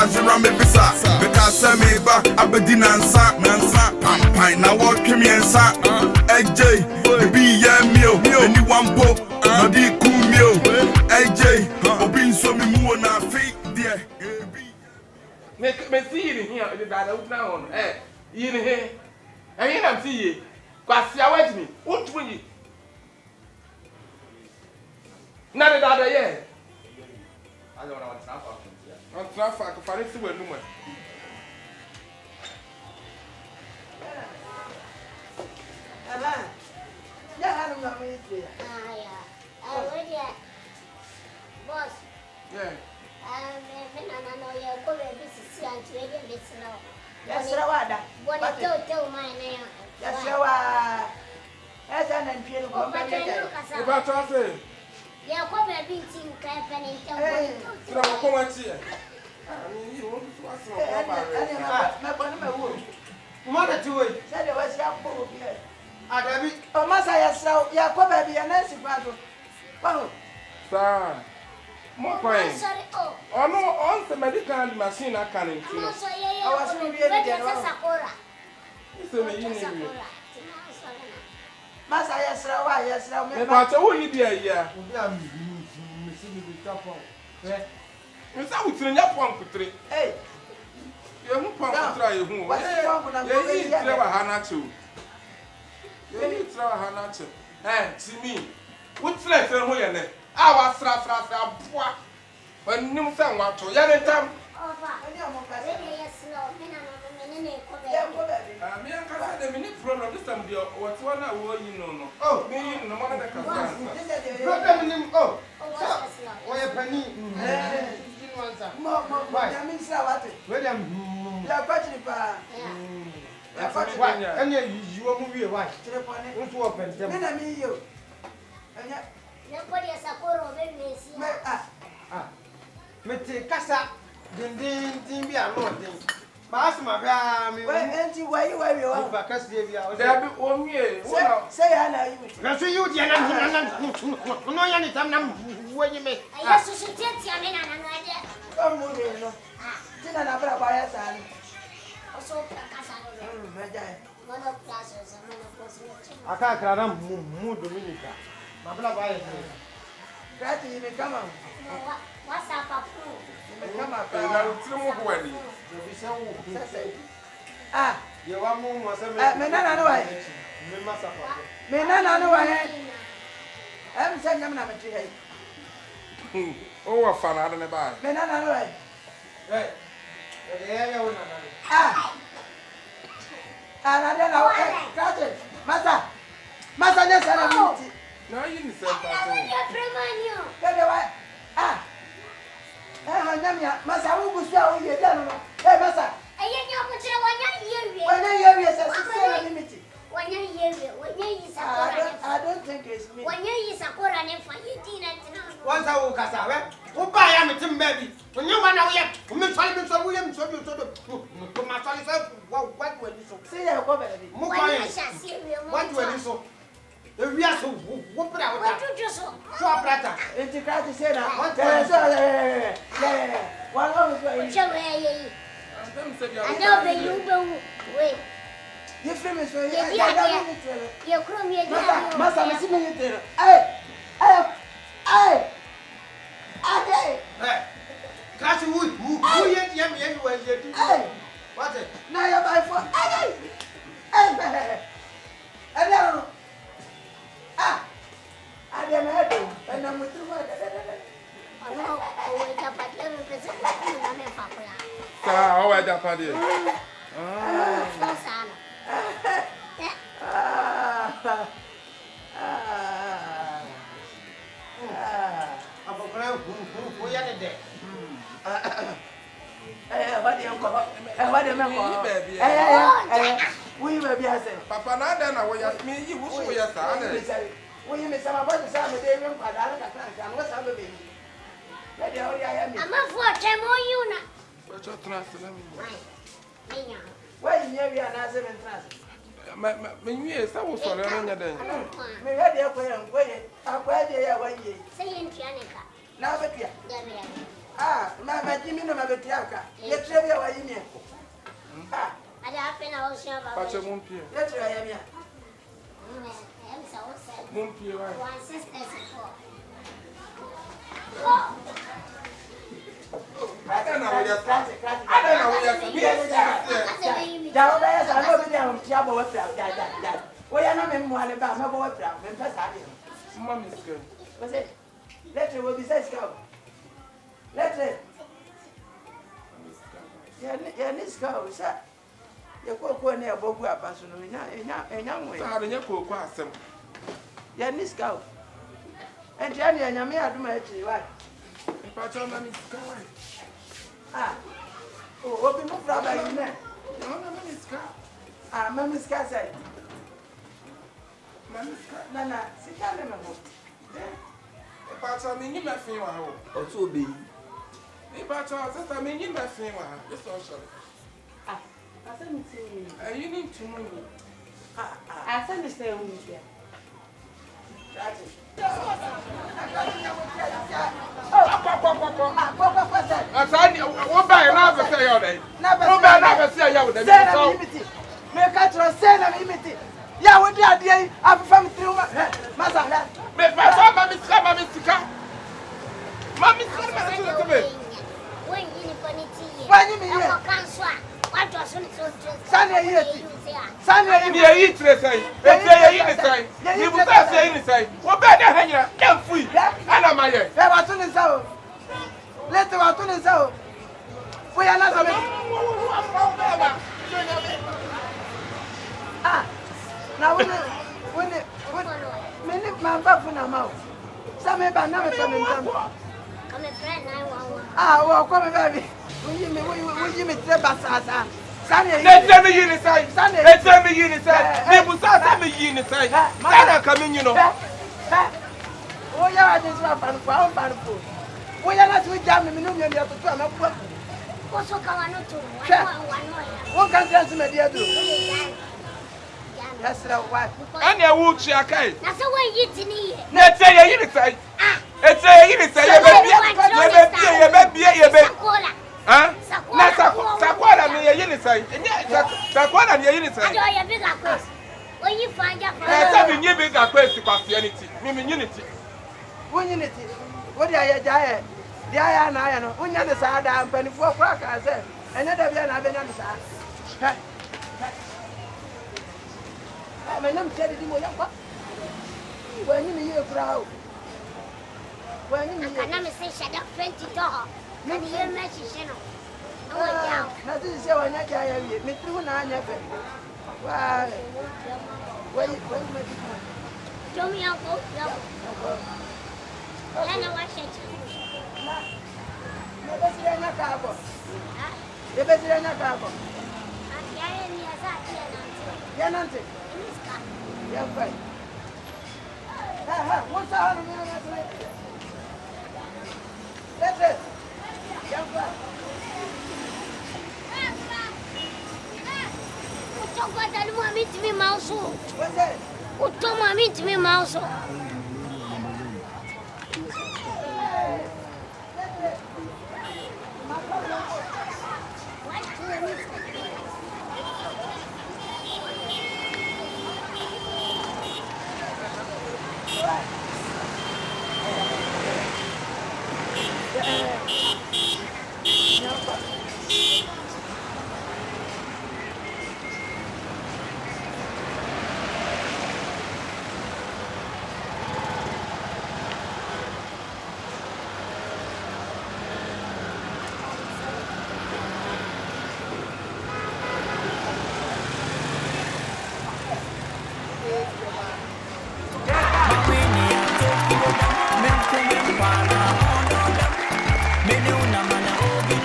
Ajira me bisa. Because me ba abedi nansa. Pine na walk me ensa. AJ, be ya meal. Anyone po. No di kumio. AJ, obi so me mu na fake there. Me see you here. The dad out now. You here. I mean, I'm see you. Cause you wait me. What will you? Now the dad yeah. I don't know what's not fucking here. I'm not fucking for it to win no more. Yeah, I don't know me. Yeah. Already. Boss. Yeah. I know you're going to be and trading this now. Yes, Rawada. What I told my name. Yes, Rawa. As an imperial company. If I try to say, yeah, come and be team company. so I'm going to here. I mean, you want to ask me Mother to it. Said it was your poor. Oh, Massa, yes, your poor baby and Nancy Battle. Oh, sir. More coin. Sorry, oh. Oh, no, on the medical machine I can I'm include. also Sakura. It's a million. Massa, yes, Rawa, yes, If I told you, dear, yeah. Miss, I would turn up 1 to 3. Hey, You won't try your home. You need to have a Hannah too. You need to have a Hannah too. And to me, what's left in here? I was stressed. When you sound what to yell at them. Me and Casa, the minute problem this time, what's one hour you know. Oh, me, no matter the Casa. Oh, why a penny? William, and you are moving away. What's open? then I mean you. Nobody is a Sakura, Mete casa, din be a lot. Pass my baby. Why you are Because they are There be 1 year. say, I know you. that's you, no, anytime when you make. I used to sit here and I Come on, you know. Didn't I have a bias and also Casa. One of classes and one of I can't cry mood Dominica. My brother, try to even come on. What's up? Come up. Ah, you are more was a man. I'm saying I'm not a Oh, a fun, I don't know about. man. Right. Ah, and I don't know. Massa, yes, I know. No, you didn't say that. Ah, Massa, who was there? Hey, Massa. I don't think it's me. When you use a Koran and for you dinner, once I will Casa, who buy a meeting baby. When you want to get William, so you to my son, what will you say? I go baby. What will you so? The real so whoop out. What did you so? Brother. Integrate say that. One of the I know you wait. You finish with your chrome, your Massa, hey, Classy wood, who yet yam anywhere yet? hey, What it? now you're by for hey, I don't know. Ah, I don't know, and I'm with you. I know, oh, wait up at every present. I'm a papa. How I got party? No, son. Who are the day? We will be as Papa, not then I was me, you was your son. we may some about the same day, but I don't what's up with me. I'm a 4 more unit. But you're transferring. Why you near your answer and transfer? Yes, I was on another day. Maybe I am going. I'm glad they are 1 year. Say in Tianica. Now, but Ah, my Jimmy, no, my Betiaka. Let's say you are in here. Ah, I have been a ocean of Pacha Mumpia. let's say I am here. Mumpia. 164. I don't know what you're saying. I don't know what you're saying. Jawabaya sa no bi dem tia bo wafra da. Wo ya na me mu ale ba me bo wafra me mpa sa de. Mama is good. Wo say let's wo bi say scout. Let's ya ni scout sa. Ya ko na e bogu abaso no enya nwe. Sa de nya ko asem. Ya ni scout. Enti ani anya me aduma echi wa. Pacha mama is good. Ah. Oh, obi mu fra ba yi ne. No, mama is good. Ah, mama ska say. Mama is good. Nana, sika le me mo. Pacha me nyima fin wa ho. Otu obi. Pacha sister me nyima fin wa. This social. Ah, asa mi ti. You need to know. Asa mi say wu ya. Asani, what buy na be say you dey? What buy na be say you dey? So, me ka tro say na limit. Ya wo di ade afa mi tiri masa ha. me pacha mama sika. Mama sika me. When you need to When you mean I'm a cancer. What was on Sani yeti. Sani Ni yi tire sai. E yi ni sai. Ni bu sa sai ni sai. Wo be na hanya, dem fui. Ana maye. Ya wa tuni sa o. Lete wa tuni sa o. Wo ya na sa me. Ah. Na wone me ni ma ba fu na ma o. Sa me ba na me pa me ntam. Come friend 911. Ah, wo ko me baby. Wo yi me tire basasa. Sani Let me yi ni sai. Let me yi ni sai. Ni bu sa me yi ni sai. Sana ka me nyino. Wo ya wa jesu afan ko awon ban ko. Wo ya na tu jam me no mi ya to na ko. Also, come on to one. Wo kan sense me dia duro. Yes, wa. Ana wu chi akai. That's the way you did it. Na tse yi ni sai. Ah, Etse yi ni sai. Ye be. Ah? Na sakwara ni ye ni sai. Sakwara ni ye ni sai. I do your bigger quest. When you find your Na say me nyi big akwesi Christianity. Me unity. Wo unity. Wo dia ye jae. Dia ya na ya no. Unya de sa da mpani fo kwa ka se. Enya da bia na benya de sa. Me nam tedi di mo ya kwa. Wo nyi ni ye kura o. Wo nyi ni ye. Can I say shut up 20 dollars? And you message channel. I went down. Na ti se wa nya jae wi. Me tri na anya fe. Wa. Wo me di. Show me your boat. I know what shit. Me be sire nya ka bo. Ye be sire nya ka bo. Ya nante. Ya kwa. Ha, what's on me na tule. Lete. Ya kwa. Utogwa dali mwami timi mauso. What's it? Utoma mi timi mauso.